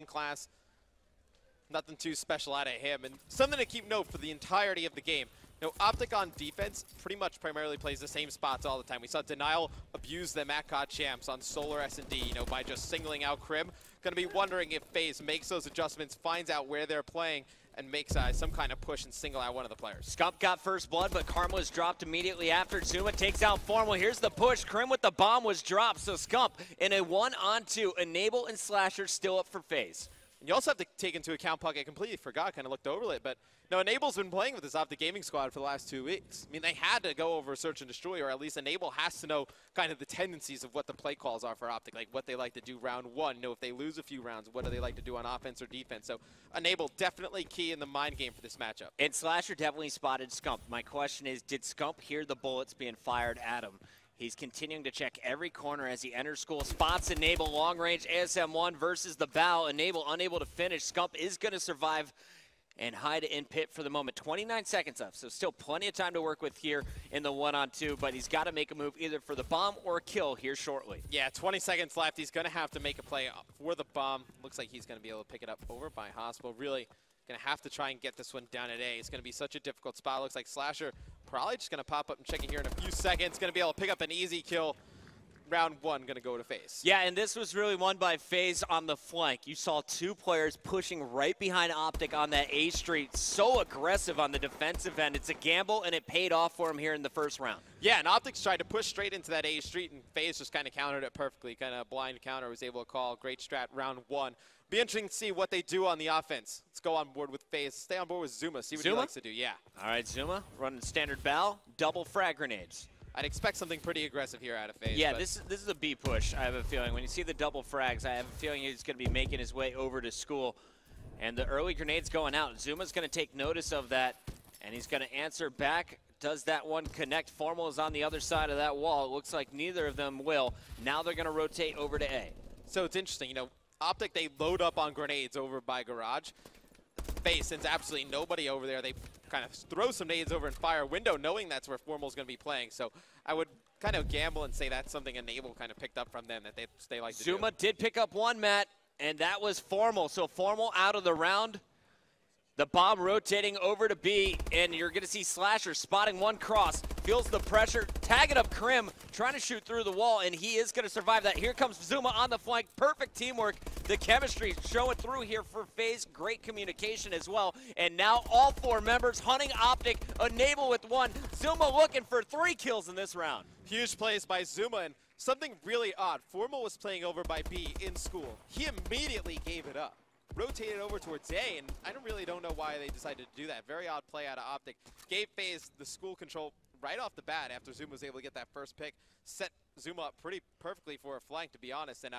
class. Nothing too special out of him. And something to keep note for the entirety of the game. You know, Optic on defense pretty much primarily plays the same spots all the time. We saw Denial abuse them at COD Champs on Solar S&D, you know, by just singling out Crim. Gonna be wondering if Faze makes those adjustments, finds out where they're playing, and makes some kind of push and single out one of the players. Scump got first blood, but Karma was dropped immediately after. Zuma takes out Formal. Here's the push. Crim with the bomb was dropped, so Scump in a 1-on-2. Enable and Slasher still up for Faze. And you also have to take into account, Puck, I completely forgot, kind of looked over it, but no, Enable's been playing with this Optic Gaming squad for the last 2 weeks. I mean, they had to go over Search and Destroy, or at least Enable has to know kind of the tendencies of what the play calls are for Optic, like what they like to do round one. You know, if they lose a few rounds, what do they like to do on offense or defense? So Enable definitely key in the mind game for this matchup. And Slasher definitely spotted Scump. My question is, did Scump hear the bullets being fired at him? He's continuing to check every corner as he enters school. Spots Enable, long range ASM1 versus the bow. Enable unable to finish. Scump is going to survive and hide in pit for the moment. 29 seconds left, so still plenty of time to work with here in the 1-on-2, but he's got to make a move either for the bomb or a kill here shortly. Yeah, 20 seconds left. He's going to have to make a play for the bomb. Looks like he's going to be able to pick it up over by Hospital. Really going to have to try and get this one down at A. It's going to be such a difficult spot. Looks like Slasher probably just going to pop up and check it here in a few seconds. Going to be able to pick up an easy kill. Round one going to go to Faze. Yeah, and this was really won by Faze on the flank. You saw two players pushing right behind Optic on that A street. So aggressive on the defensive end. It's a gamble, and it paid off for him here in the first round. Yeah, and Optic's tried to push straight into that A street, and Faze just kind of countered it perfectly. Kind of blind counter, was able to call. Great strat round one. Be interesting to see what they do on the offense. Let's go on board with Faze. Stay on board with Zuma. See what he likes to do. Yeah. All right, Zuma running standard bow, double frag grenades. I'd expect something pretty aggressive here out of Faze. Yeah, this is a B push, I have a feeling. When you see the double frags, I have a feeling he's going to be making his way over to school. And the early grenades going out. Zuma's going to take notice of that, and he's going to answer back. Does that one connect? Formal is on the other side of that wall. It looks like neither of them will. Now they're going to rotate over to A. So it's interesting, you know, Optic, they load up on grenades over by Garage. Faze, since absolutely nobody over there, they kind of throw some nades over and fire a window, knowing that's where Formal's going to be playing. So I would kind of gamble and say that's something Enable kind of picked up from them that they like to do. Zuma did pick up one, Matt, and that was Formal. So Formal out of the round. The bomb rotating over to B, and you're going to see Slasher spotting one cross. Feels the pressure, tagging up Crim, trying to shoot through the wall, and he is going to survive that. Here comes Zuma on the flank. Perfect teamwork. The chemistry showing through here for Faze. Great communication as well. And now all four members hunting Optic. Enable with one. Zuma looking for 3 kills in this round. Huge plays by Zuma, and something really odd. Formal was playing over by B in school. He immediately gave it up. Rotated over towards A, and I don't know why they decided to do that. Very odd play out of Optic. Gave Faze the school control right off the bat after Zuma was able to get that first pick. Set Zuma up pretty perfectly for a flank, to be honest, and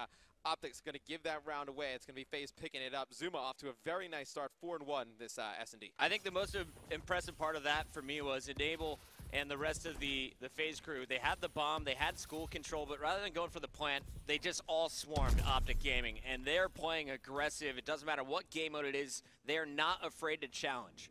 Optic's going to give that round away. It's going to be Faze picking it up. Zuma off to a very nice start, 4-1 this S&D. I think the most impressive part of that for me was Enable and the rest of the Faze crew. They had the bomb, they had school control, but rather than going for the plant, they just all swarmed Optic Gaming, and they're playing aggressive. It doesn't matter what game mode it is. They're not afraid to challenge.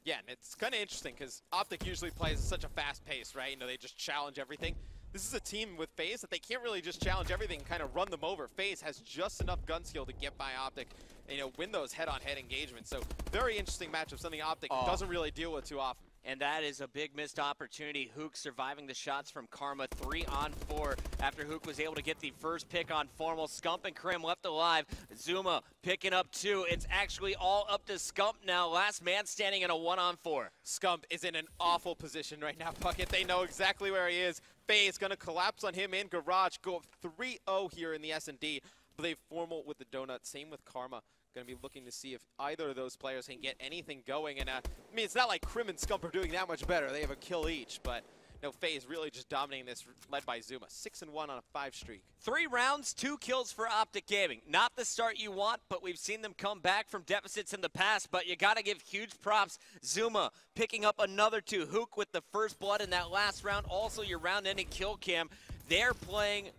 Yeah, and it's kind of interesting because Optic usually plays at such a fast pace, right? You know, they just challenge everything. This is a team with Faze that they can't really just challenge everything and kind of run them over. Faze has just enough gun skill to get by Optic and, you know, win those head-on-head engagements. So very interesting matchup, something Optic doesn't really deal with too often. And that is a big missed opportunity. Hook surviving the shots from Karma, 3-on-4 after Hook was able to get the first pick on Formal. Scump and Crim left alive. Zuma picking up 2. It's actually all up to Scump now. Last man standing in a 1-on-4. Scump is in an awful position right now, Bucket. They know exactly where he is. Faze going to collapse on him in Garage. Go up 3-0 here in the S&D. I believe Formal with the donut. Same with Karma. Going to be looking to see if either of those players can get anything going. And I mean, it's not like Crim and Scump are doing that much better. They have a kill each, but no, Faze really just dominating this, led by Zuma. 6-1 on a 5 streak. 3 rounds, 2 kills for Optic Gaming. Not the start you want, but we've seen them come back from deficits in the past. But you got to give huge props. Zuma picking up another 2. Hook with the first blood in that last round. Also your round-ending kill cam. They're playing.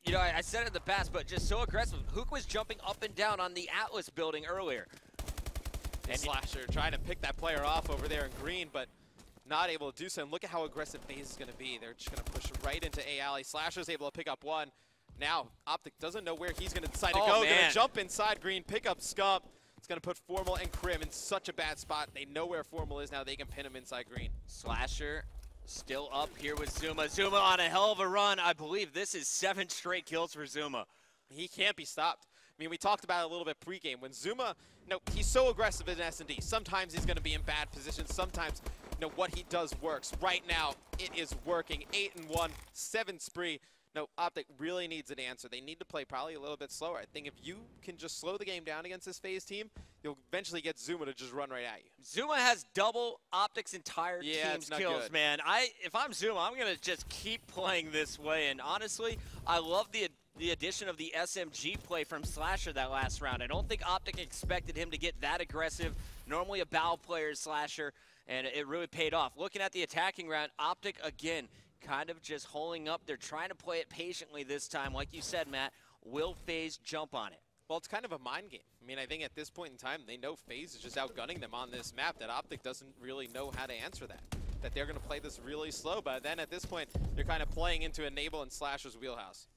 You know, I said it in the past, but just so aggressive. Hook was jumping up and down on the Atlas building earlier. And Slasher trying to pick that player off over there in green, but not able to do so. And look at how aggressive Faze is going to be. They're just going to push right into A alley. Slasher's able to pick up one. Now, Optic doesn't know where he's going to decide to Oh, go. man. Going to jump inside green, pick up Scump. It's going to put Formal and Crim in such a bad spot. They know where Formal is now. They can pin him inside green. Slasher still up here with Zuma. Zuma on a hell of a run. I believe this is 7 straight kills for Zuma. He can't be stopped. I mean, we talked about it a little bit pregame. When Zuma, he's so aggressive in S&D. Sometimes he's going to be in bad positions. Sometimes, what he does works. Right now, it is working. 8-1, 7 spree. No, Optic really needs an answer. They need to play probably a little bit slower. I think if you can just slow the game down against this Faze team, you'll eventually get Zuma to just run right at you. Zuma has double Optic's entire team's kills, good. man. If I'm Zuma, I'm going to just keep playing this way. And honestly, I love the addition of the SMG play from Slasher that last round. I don't think Optic expected him to get that aggressive. Normally a bow player Slasher, and it really paid off. Looking at the attacking round, Optic, again, kind of just holding up. They're trying to play it patiently this time. Like you said, Matt, will Faze jump on it? Well, it's kind of a mind game. I mean, I think at this point in time, they know Faze is just outgunning them on this map, that Optic doesn't really know how to answer that they're going to play this really slow. But then at this point, they're kind of playing into Enable and Slasher's wheelhouse.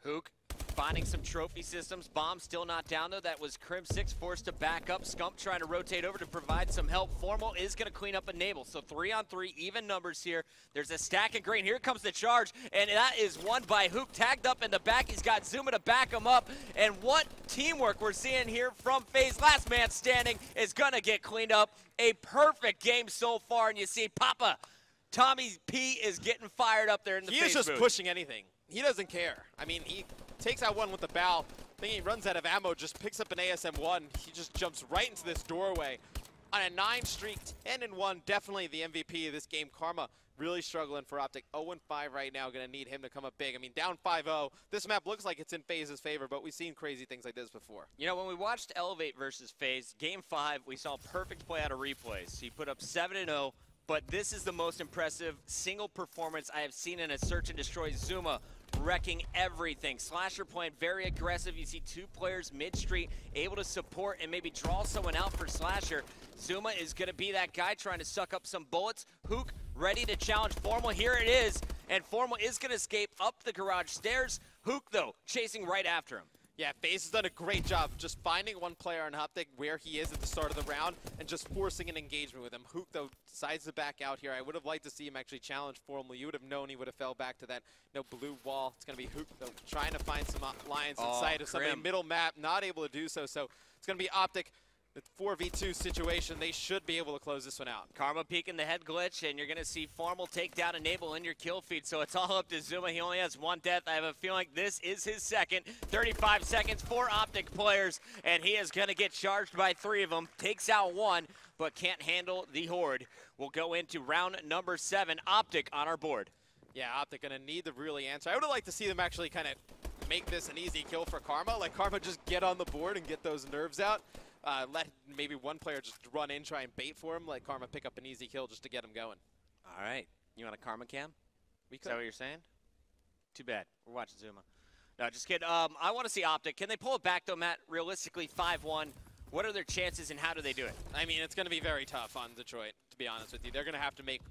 Hook finding some trophy systems. Bomb still not down, though. That was Crim 6 forced to back up. Scump trying to rotate over to provide some help. Formal is going to clean up Enable. So 3-on-3, even numbers here. There's a stack of green. Here comes the charge, and that is won by Hook. Tagged up in the back. He's got Zuma to back him up. And what teamwork we're seeing here from Faze. Last man standing is going to get cleaned up. A perfect game so far, and you see Papa Tommy P is getting fired up there in the He Faze is just booth. pushing anything. He doesn't care. I mean, he takes out one with the bow. Then he runs out of ammo, just picks up an ASM-1. He just jumps right into this doorway. On a 9 streak, 10-1, definitely the MVP of this game. Karma really struggling for Optic. 0-5 right now, going to need him to come up big. I mean, down 5-0. This map looks like it's in Faze's favor, but we've seen crazy things like this before. You know, when we watched Elevate versus Faze, Game 5, we saw perfect play out of replays. He put up 7-0, but this is the most impressive single performance I have seen in a Search and Destroy. Zuma wrecking everything. Slasher playing very aggressive. You see 2 players mid-street able to support and maybe draw someone out for Slasher. Zuma is going to be that guy trying to suck up some bullets. Hook ready to challenge Formal. Here it is. And Formal is going to escape up the garage stairs. Hook, though, chasing right after him. Yeah, Faze has done a great job just finding one player on Optic where he is at the start of the round and just forcing an engagement with him. Hook, though, decides to back out here. I would have liked to see him actually challenge Formal. You would have known he would have fell back to that blue wall. It's going to be Hook, though, trying to find some lines in sight of somebody middle map, not able to do so. So it's going to be Optic. The 4v2 situation, they should be able to close this one out. Karma peeking the head glitch, and you're going to see Formal take down Enable in your kill feed, so it's all up to Zuma. He only has 1 death. I have a feeling this is his second. 35 seconds, 4 Optic players, and he is going to get charged by 3 of them. Takes out 1, but can't handle the Horde. We'll go into round number 7. Optic on our board. Yeah, Optic going to need to really answer. I would have liked to see them actually kind of make this an easy kill for Karma. Like, Karma just get on the board and get those nerves out. Let maybe one player just run in, try and bait for him, let Karma pick up an easy kill just to get him going. All right. You want a Karma cam? Is that what you're saying? Too bad. We're watching Zuma. No, just kidding. I want to see Optic. Can they pull it back, though, Matt? Realistically, 5-1. What are their chances and how do they do it? I mean, it's going to be very tough on Detroit, to be honest with you. They're going to have to make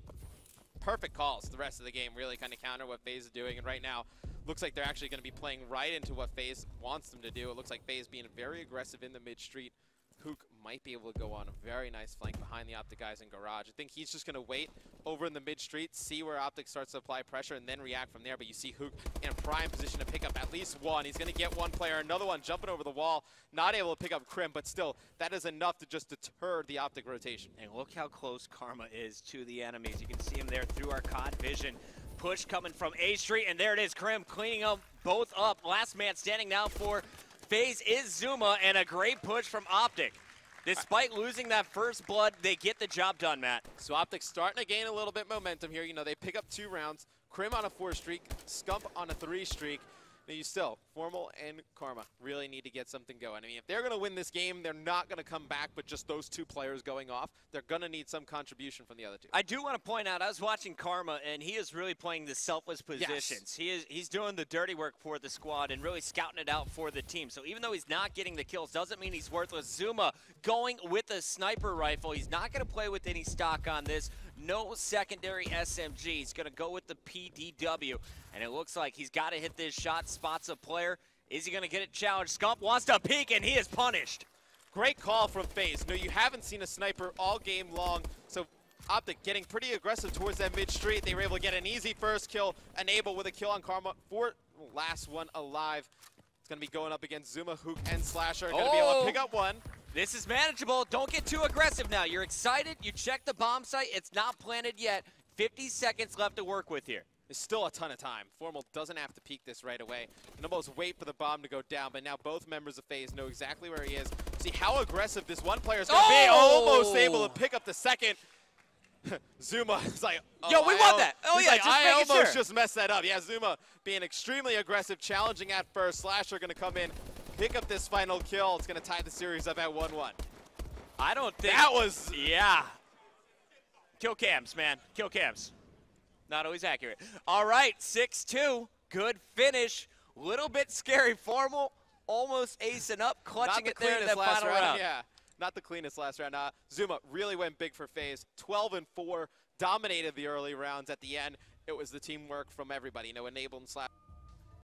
perfect calls the rest of the game, really kind of counter what Faze is doing. And right now, looks like they're actually going to be playing right into what Faze wants them to do. It looks like Faze being very aggressive in the mid-street. Hook might be able to go on a very nice flank behind the Optic guys in garage. I think he's just going to wait over in the mid-street, see where Optic starts to apply pressure, and then react from there. But you see Hook in a prime position to pick up at least 1. He's going to get 1 player, another one jumping over the wall, not able to pick up Crim, but still, that is enough to just deter the Optic rotation. And look how close Karma is to the enemies. You can see him there through our COD vision. Push coming from A Street, and there it is, Crim cleaning them both up. Last man standing now for Faze is Zuma, and a great push from Optic. Despite losing that first blood, they get the job done, Matt. So Optic's starting to gain a little bit momentum here. You know, they pick up 2 rounds. Crim on a 4 streak, Scump on a 3 streak. Now you still, Formal and Karma really need to get something going. I mean, if they're going to win this game, they're not going to come back with just those 2 players going off. They're going to need some contribution from the other 2. I do want to point out, I was watching Karma, and he is really playing the selfless positions. Yes. He's doing the dirty work for the squad and really scouting it out for the team. So even though he's not getting the kills, doesn't mean he's worthless. Zuma going with a sniper rifle. He's not going to play with any stock on this. No secondary SMG. He's going to go with the PDW, and it looks like he's got to hit this shot, spots a player. Is he going to get it challenged? Scump wants to peek, and he is punished. Great call from Faze. No, you haven't seen a sniper all game long, so Optic getting pretty aggressive towards that mid-street. They were able to get an easy first kill. Enable with a kill on Karma for last one alive. It's going to be going up against Zuma, Hook, and Slasher. Going to be able to pick up one. This is manageable. Don't get too aggressive now. You're excited. You check the bomb site. It's not planted yet. 50 seconds left to work with here. There's still a ton of time. Formal doesn't have to peek this right away. And almost wait for the bomb to go down, but now both members of Faze know exactly where he is. See how aggressive this one player is going to be. Almost able to pick up the second. Zuma is like, oh, yo, we won that. Oh, yeah, like, just I making almost sure. just messed that up. Yeah, Zuma being extremely aggressive, challenging at first. Slasher going to come in, pick up this final kill. It's going to tie the series up at 1-1. I don't think. That was. Yeah. Kill cams, man. Kill cams. Not always accurate. All right, 6-2. Good finish. Little bit scary. Formal almost acing up, clutching it there in that final round. Yeah. Not the cleanest last round. Zuma really went big for Faze. 12-4, dominated the early rounds. At the end, it was the teamwork from everybody. Enable and slap.